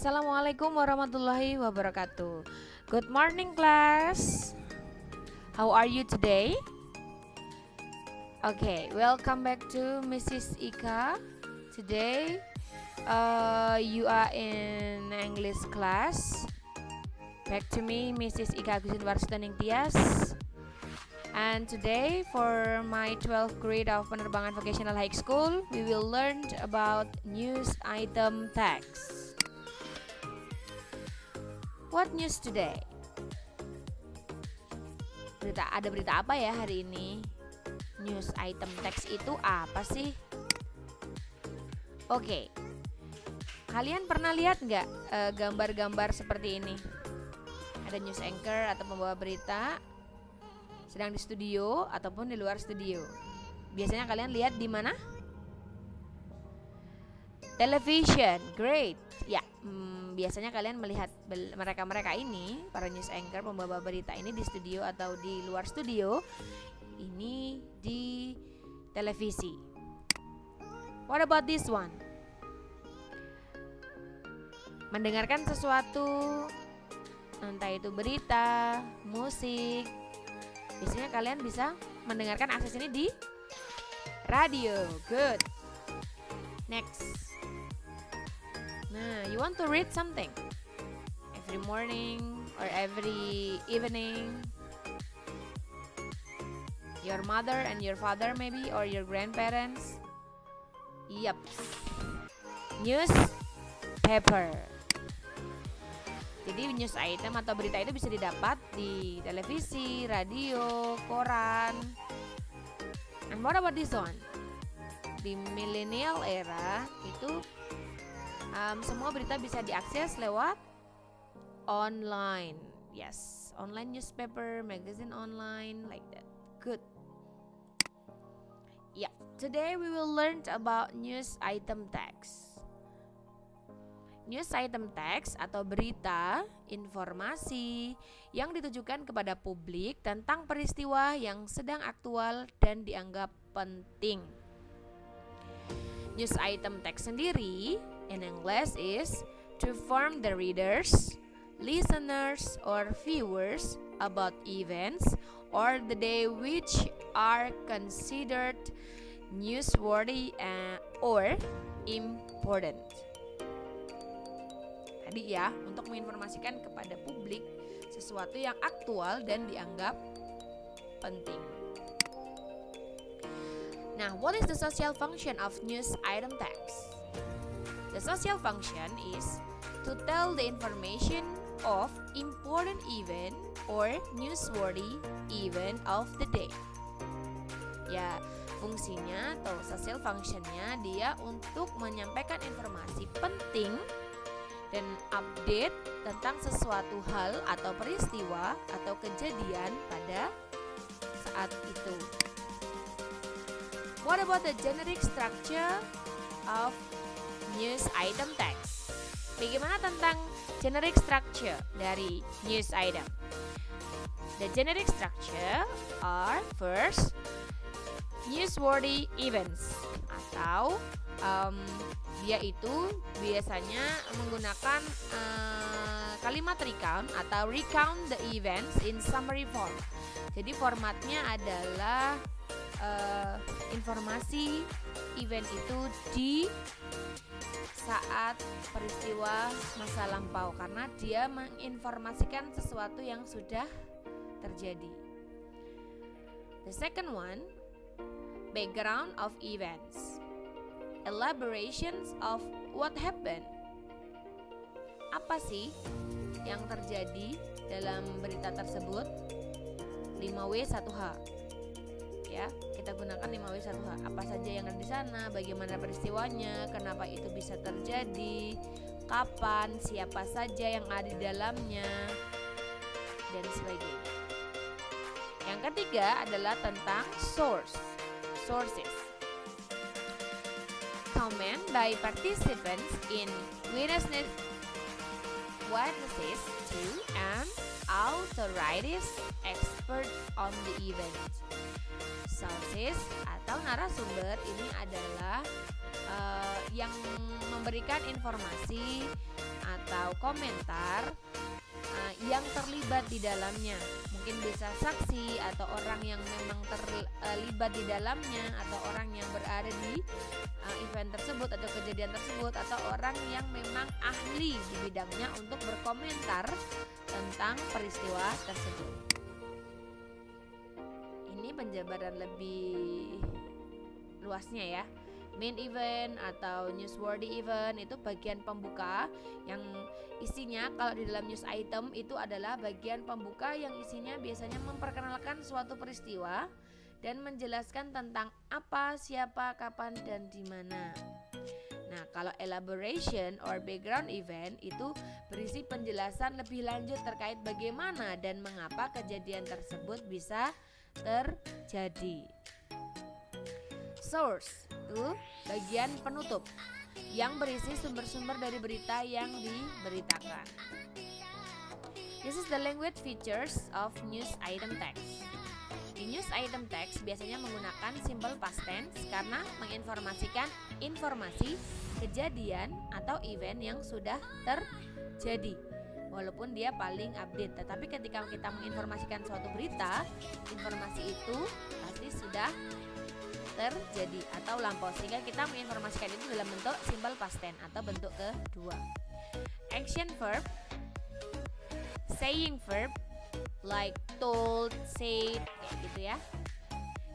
Assalamualaikum warahmatullahi wabarakatuh. Good morning class. How are you today? Okay, welcome back to Mrs. Ika. Today you are in English class. Back to me, Mrs. Ika Agustin Warsutoning Tias. And today for my 12th grade of Penerbangan Vocational High School, we will learn about news item tags. What news today? Ada berita apa ya hari ini? News item text itu apa sih? Oke. Kalian pernah lihat nggak gambar-gambar seperti ini? Ada news anchor atau pembawa berita sedang di studio ataupun di luar studio. Biasanya kalian lihat di mana? Television, great. Ya, biasanya kalian melihat mereka ini, para news anchor, pembawa berita ini di studio atau di luar studio. Ini di televisi. What about this one? Mendengarkan sesuatu, entah itu berita, musik. Biasanya kalian bisa mendengarkan akses ini di radio. Good. Next. Nah, you want to read something every morning or every evening. Your mother and your father maybe, or your grandparents. Yup. Newspaper. Jadi news item atau berita itu bisa didapat di televisi, radio, koran. And what about this one? Di millennial era itu semua berita bisa diakses lewat online. Yes, online newspaper, magazine online, like that. Good. Yeah, today we will learn about news item tags. News item text atau berita, informasi yang ditujukan kepada publik tentang peristiwa yang sedang aktual dan dianggap penting. News item text sendiri in English is to inform the readers, listeners, or viewers about events or the day which are considered newsworthy or important. Tadi ya, untuk menginformasikan kepada publik sesuatu yang aktual dan dianggap penting. Nah, what is the social function of news item text? The social function is to tell the information of important event or newsworthy event of the day. Ya, fungsinya atau social functionnya dia untuk menyampaikan informasi penting dan update tentang sesuatu hal atau peristiwa atau kejadian pada saat itu. What about the generic structure of news item text? Bagaimana tentang generic structure dari news item? The generic structure are first newsworthy events atau dia itu biasanya menggunakan kalimat recount atau recount the events in summary form. Jadi formatnya adalah informasi event itu di saat peristiwa masa lampau karena dia menginformasikan sesuatu yang sudah terjadi. The second one, background of events. Elaborations of what happened. Apa sih yang terjadi dalam berita tersebut? 5W1H. Ya, kita gunakan 5W1H. Apa saja yang ada di sana, bagaimana peristiwanya, kenapa itu bisa terjadi, kapan, siapa saja yang ada di dalamnya, dan sebagainya. Yang ketiga adalah tentang sources. Comment by participants in witnesses to an authorities expert on the event. Sources atau narasumber ini adalah yang memberikan informasi atau komentar yang terlibat di dalamnya. Mungkin bisa saksi atau orang yang memang terlibat di dalamnya, atau orang yang berada di event tersebut atau kejadian tersebut, atau orang yang memang ahli di bidangnya untuk berkomentar tentang peristiwa tersebut. Ini penjabaran lebih luasnya ya. Main event atau newsworthy event itu bagian pembuka yang isinya, kalau di dalam news item itu adalah bagian pembuka yang isinya biasanya memperkenalkan suatu peristiwa dan menjelaskan tentang apa, siapa, kapan, dan di mana. Nah, kalau elaboration or background event itu berisi penjelasan lebih lanjut terkait bagaimana dan mengapa kejadian tersebut bisa terjadi. Source itu bagian penutup yang berisi sumber-sumber dari berita yang diberitakan. This is the language features of news item text. Di news item text biasanya menggunakan simbol past tense karena menginformasikan informasi, kejadian, atau event yang sudah terjadi. Walaupun dia paling update, tetapi ketika kita menginformasikan suatu berita, informasi itu pasti sudah terjadi atau lampau, sehingga kita menginformasikan itu dalam bentuk simbol past tense atau bentuk kedua. Action verb, saying verb like told, said, kayak gitu ya.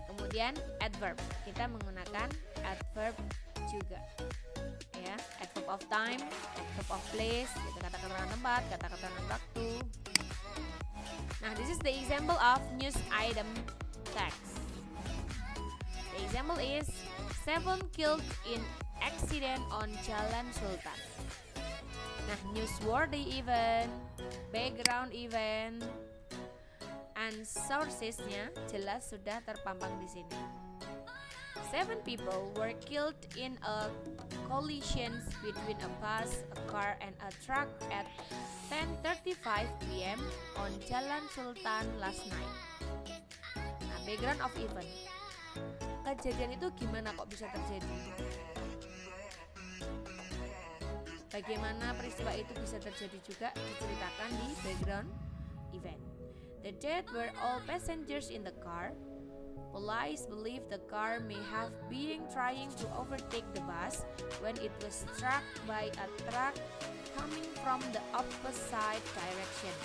Kemudian adverb, kita menggunakan adverb juga ya, adverb of time, adverb of place, gitu, kata keterangan tempat, kata keterangan waktu. Nah, this is the example of news item text. The example is 7 killed in accident on Jalan Sultan. Nah, newsworthy event, background event, and sources-nya jelas sudah terpampang di sini. 7 people were killed in a collision between a bus, a car, and a truck at 10:35 p.m. on Jalan Sultan last night. Nah, background of event. Kejadian itu gimana kok bisa terjadi? Bagaimana peristiwa itu bisa terjadi juga diceritakan di background event. The dead were all passengers in the car. Police believe the car may have been trying to overtake the bus when it was struck by a truck coming from the opposite direction.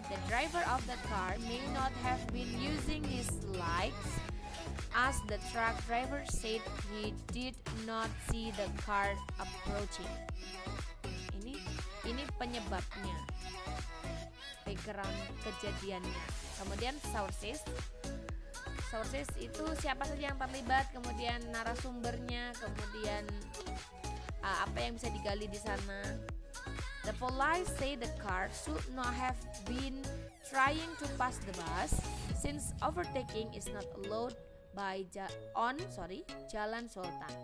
The driver of the car may not have been using his lights, as the truck driver said he did not see the car approaching. Ini penyebabnya, background kejadiannya. Kemudian sources itu siapa saja yang terlibat, kemudian narasumbernya, kemudian apa yang bisa digali di sana. The police say the car should not have been trying to pass the bus since overtaking is not allowed by Jalan Sultan.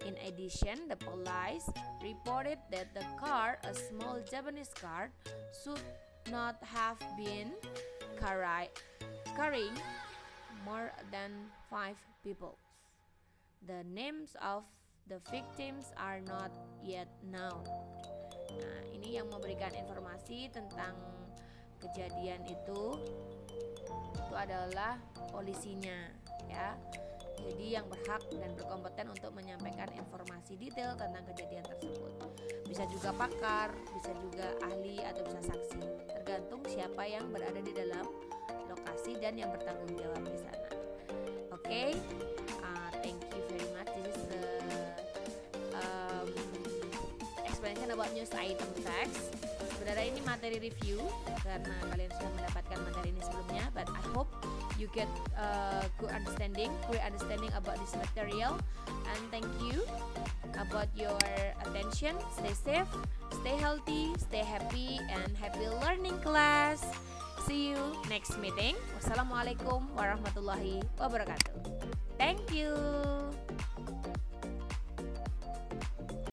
In addition, the police reported that the car, a small Japanese car, should not have been carrying more than 5 people. The names of the victims are not yet known. Nah, ini yang memberikan informasi tentang kejadian itu adalah polisinya ya. Jadi yang berhak dan berkompeten untuk menyampaikan informasi detail tentang kejadian tersebut. Bisa juga pakar, bisa juga ahli atau bisa saksi, tergantung siapa yang berada di dalam lokasi dan yang bertanggung jawab di sana. Oke, thank you very much. This is the explanation about news item facts. Sebenarnya ini materi review karena kalian sudah mendapatkan materi ini sebelumnya, but I hope you get clear understanding about this material, and thank you about your attention. Stay safe, stay healthy, stay happy, and happy learning class. See you next meeting. Wassalamualaikum warahmatullahi wabarakatuh. Thank you.